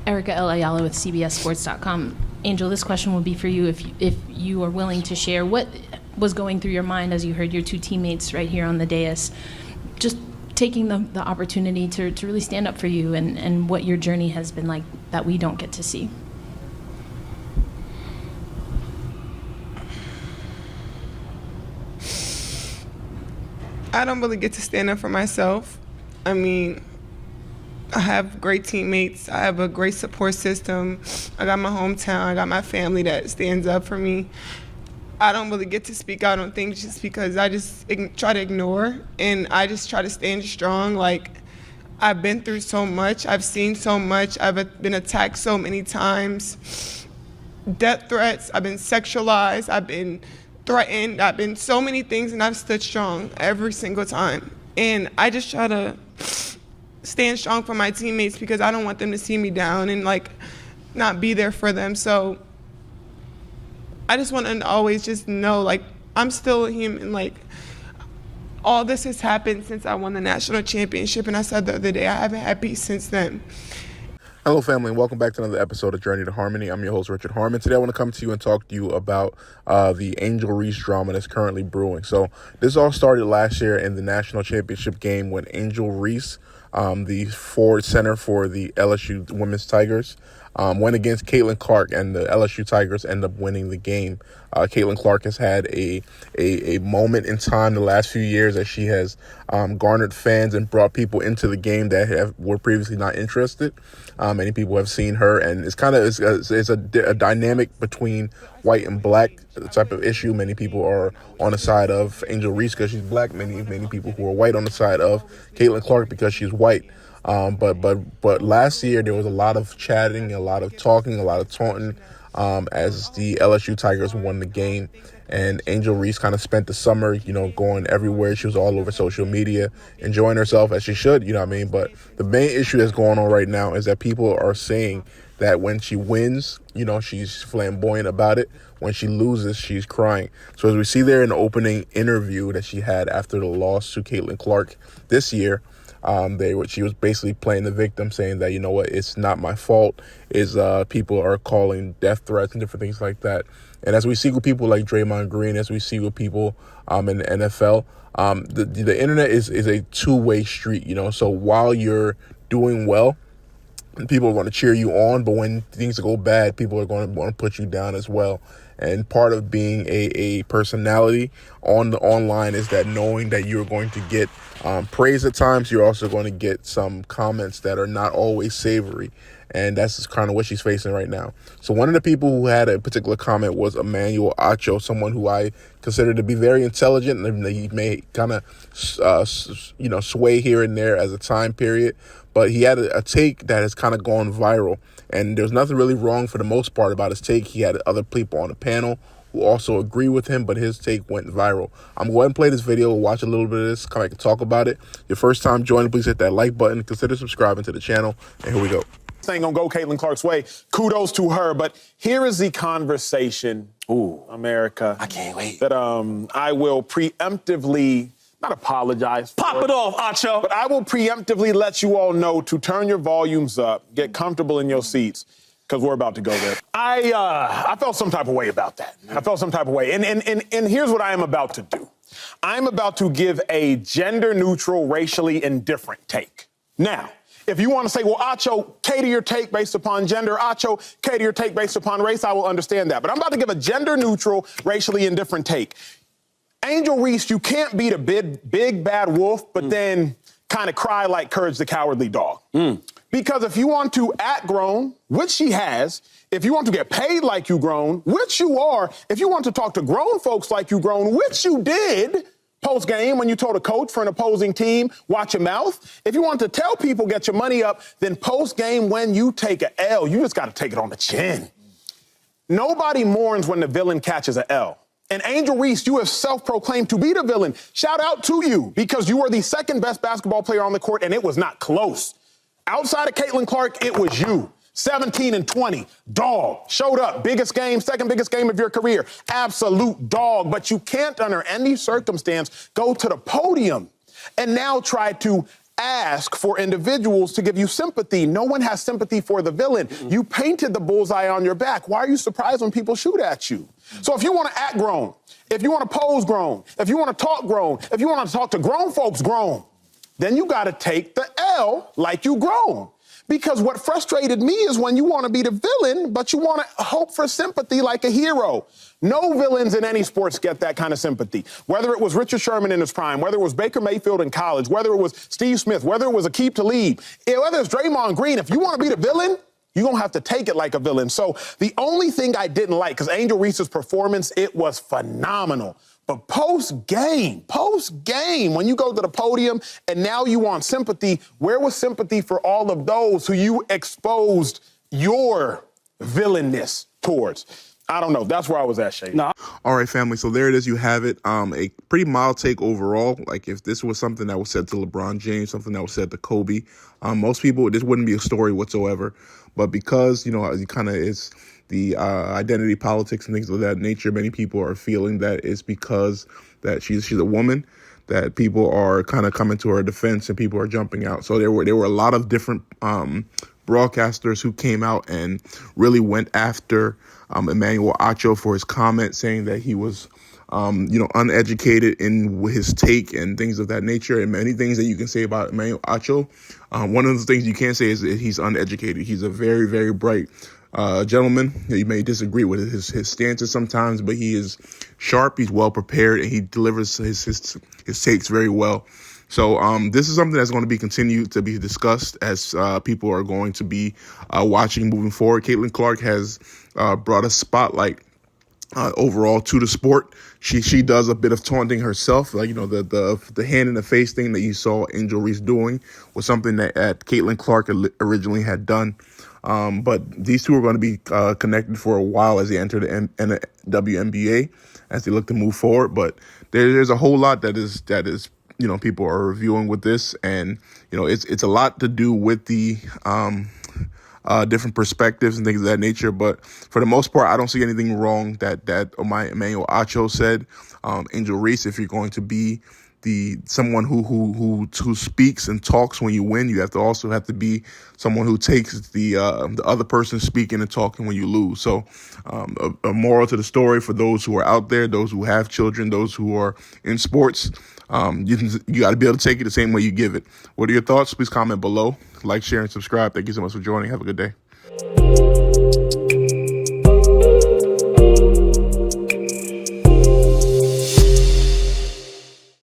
Erica L. Ayala with CBSSports.com. Angel, this question will be for you if you are willing to share what was going through your mind as you heard your two teammates right here on the dais just taking the opportunity to really stand up for you and what your journey has been like that we don't get to see. I don't really get to stand up for myself. I mean, I have great teammates. I have a great support system. I got my hometown. I got my family that stands up for me. I don't really get to speak out on things just because I just try to ignore, and I just try to stand strong. Like, I've been through so much. I've seen so much. I've been attacked so many times. Death threats. I've been sexualized. I've been threatened. I've been so many things, and I've stood strong every single time. And I just try to stand strong for my teammates because I don't want them to see me down and like not be there for them. So I just want them to always just know, like, I'm still a human. Like, all this has happened since I won the national championship, and I said the other day I haven't had peace since then. Hello, family, and welcome back to another episode of Journey to Harmony. I'm your host, Richard Harmon. Today I want to come to you and talk to you about the Angel Reese drama that's currently brewing. So this all started last year in the national championship game when Angel Reese, the forward center for the LSU Women's Tigers, went against Caitlin Clark, and the LSU Tigers end up winning the game. Caitlin Clark has had a moment in time the last few years that she has garnered fans and brought people into the game that were previously not interested. Many people have seen her, and it's kind of it's a dynamic between white and black type of issue. Many people are on the side of Angel Reese because she's black. Many people who are white on the side of Caitlin Clark because she's white. But last year there was a lot of chatting, a lot of talking, a lot of taunting as the LSU Tigers won the game. And Angel Reese kind of spent the summer, going everywhere. She was all over social media, enjoying herself as she should, you know what I mean? But the main issue that's going on right now is that people are saying that when she wins, she's flamboyant about it. When she loses, she's crying. So as we see there in the opening interview that she had after the loss to Caitlin Clark this year, she was basically playing the victim, saying that, it's not my fault, people are calling death threats and different things like that. And as we see with people like Draymond Green, as we see with people in the NFL, the internet is a two-way street, So while you're doing well, people are going to cheer you on, but when things go bad, people are going to want to put you down as well. And part of being a personality on the online is that knowing that you're going to get praise at times, you're also going to get some comments that are not always savory. And that's kind of what she's facing right now. So one of the people who had a particular comment was Emmanuel Acho, someone who I consider to be very intelligent, and he may kind of, sway here and there as a time period. But he had a take that has kind of gone viral. And there's nothing really wrong for the most part about his take. He had other people on the panel who also agree with him, but his take went viral. I'm going to go ahead and play this video. We'll watch a little bit of this, come back and talk about it. Your first time joining, please hit that like button. Consider subscribing to the channel. And here we go. This ain't gonna go Caitlin Clark's way. Kudos to her, but here is the conversation, America. I can't wait. That I will preemptively, not apologize for. Pop it off, Acho. But I will preemptively let you all know to turn your volumes up, get comfortable in your seats, because we're about to go there. I felt some type of way about that. I felt some type of way. And here's what I am about to do. I'm about to give a gender-neutral, racially indifferent take. Now, if you want to say, well, Acho, cater your take based upon gender, Acho, cater your take based upon race, I will understand that. But I'm about to give a gender-neutral, racially indifferent take. Angel Reese, you can't beat a big bad wolf, but then kind of cry like Courage the Cowardly Dog. Because if you want to act grown, which she has, if you want to get paid like you grown, which you are, if you want to talk to grown folks like you grown, which you did, post-game, when you told a coach for an opposing team, watch your mouth. If you want to tell people, get your money up, then post-game, when you take a L, you just got to take it on the chin. Nobody mourns when the villain catches a L. And Angel Reese, you have self-proclaimed to be the villain. Shout out to you, because you were the second best basketball player on the court, and it was not close. Outside of Caitlin Clark, it was you. 17 and 20, dog. Showed up, biggest game, second biggest game of your career. Absolute dog. But you can't, under any circumstance, go to the podium and now try to ask for individuals to give you sympathy. No one has sympathy for the villain. You painted the bullseye on your back. Why are you surprised when people shoot at you? So if you want to act grown, if you want to pose grown, if you want to talk grown, if you want to talk to grown folks grown, then you got to take the L like you grown. Because what frustrated me is when you want to be the villain, but you want to hope for sympathy like a hero. No villains in any sports get that kind of sympathy. Whether it was Richard Sherman in his prime, whether it was Baker Mayfield in college, whether it was Steve Smith, whether it was Aqib Talib, whether it's Draymond Green, if you want to be the villain, you're going to have to take it like a villain. So the only thing I didn't like, because Angel Reese's performance, it was phenomenal. But post-game, when you go to the podium and now you want sympathy, where was sympathy for all of those who you exposed your villainness towards? I don't know. That's where I was at, Shay. No. All right, family. So there it is. You have it. A pretty mild take overall. Like if this was something that was said to LeBron James, something that was said to Kobe, most people, this wouldn't be a story whatsoever. But because, it kind of is the identity politics and things of that nature, many people are feeling that it's because that she's a woman, that people are kind of coming to her defense and people are jumping out. So there were a lot of different broadcasters who came out and really went after Emmanuel Acho for his comment, saying that he was uneducated in his take and things of that nature, and many things that you can say about Emmanuel Acho. One of the things you can't say is that he's uneducated. He's a very, very bright gentleman. You may disagree with his stances sometimes, but he is sharp, he's well prepared, and he delivers his takes very well. So this is something that's going to be continued to be discussed as people are going to be watching moving forward. Caitlin Clark has brought a spotlight overall to the sport. She does a bit of taunting herself, like the hand in the face thing that you saw Angel Reese doing was something that Caitlin Clark originally had done. But these two are going to be connected for a while as they enter the WNBA as they look to move forward. But there's a whole lot that is people are reviewing with this, and it's a lot to do with the different perspectives and things of that nature. But for the most part, I don't see anything wrong that Emmanuel Acho said. Angel Reese, if you're going to be someone who speaks and talks when you win, you have to be someone who takes the other person speaking and talking when you lose. So a moral to the story for those who are out there, those who have children, those who are in sports, you got to be able to take it the same way you give it. What are your thoughts? Please comment below. Like, share, and subscribe. Thank you so much for joining. Have a good day.